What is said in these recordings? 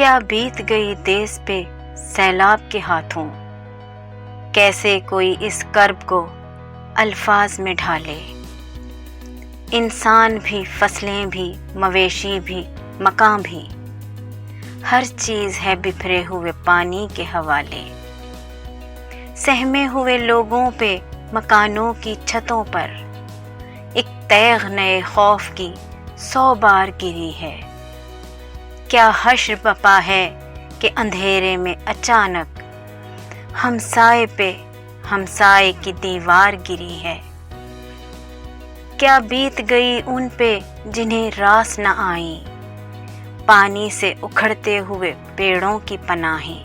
کیا بیت گئی دیس پہ سیلاب کے ہاتھوں، کیسے کوئی اس کرب کو الفاظ میں ڈھالے۔ انسان بھی، فصلیں بھی، مویشی بھی، مکان بھی، ہر چیز ہے بکھرے ہوئے پانی کے حوالے۔ سہمے ہوئے لوگوں پہ، مکانوں کی چھتوں پر، ایک تیغ نئے خوف کی 100 بار گری ہے۔ کیا حشر بپا ہے کہ اندھیرے میں اچانک ہمسائے پہ ہمسائے کی دیوار گری ہے۔ کیا بیت گئی ان پہ جنہیں راس نہ آئیں، پانی سے اکھڑتے ہوئے پیڑوں کی پناہیں۔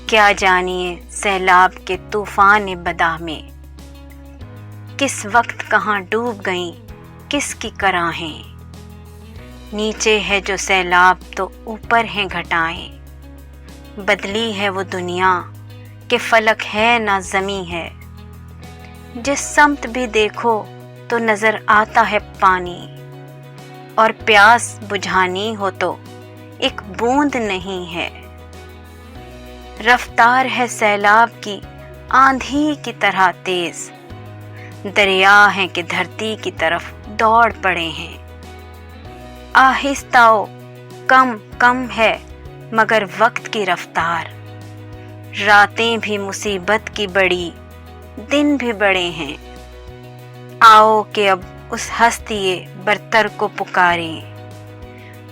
کیا جانیے سیلاب کے طوفان بدا میں کس وقت کہاں ڈوب گئیں کس کی کراہیں۔ نیچے ہے جو سیلاب تو اوپر ہیں گھٹائیں، بدلی ہے وہ دنیا کہ فلک ہے نہ زمیں ہے۔ جس سمت بھی دیکھو تو نظر آتا ہے پانی، اور پیاس بجھانی ہو تو ایک بوند نہیں ہے۔ رفتار ہے سیلاب کی آندھی کی طرح تیز، دریا ہیں کہ دھرتی کی طرف دوڑ پڑے ہیں۔ آہستہ و کم ہے مگر وقت کی رفتار، راتیں بھی مصیبت کی بڑی، دن بھی بڑے ہیں۔ آؤ کہ اب اس ہستی برتر کو پکاریں،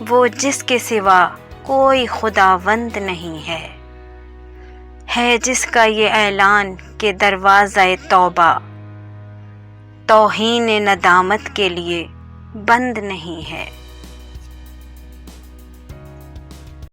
وہ جس کے سوا کوئی خداوند نہیں ہے جس کا یہ اعلان کہ دروازہ توبہ توہین ندامت کے لیے بند نہیں ہے۔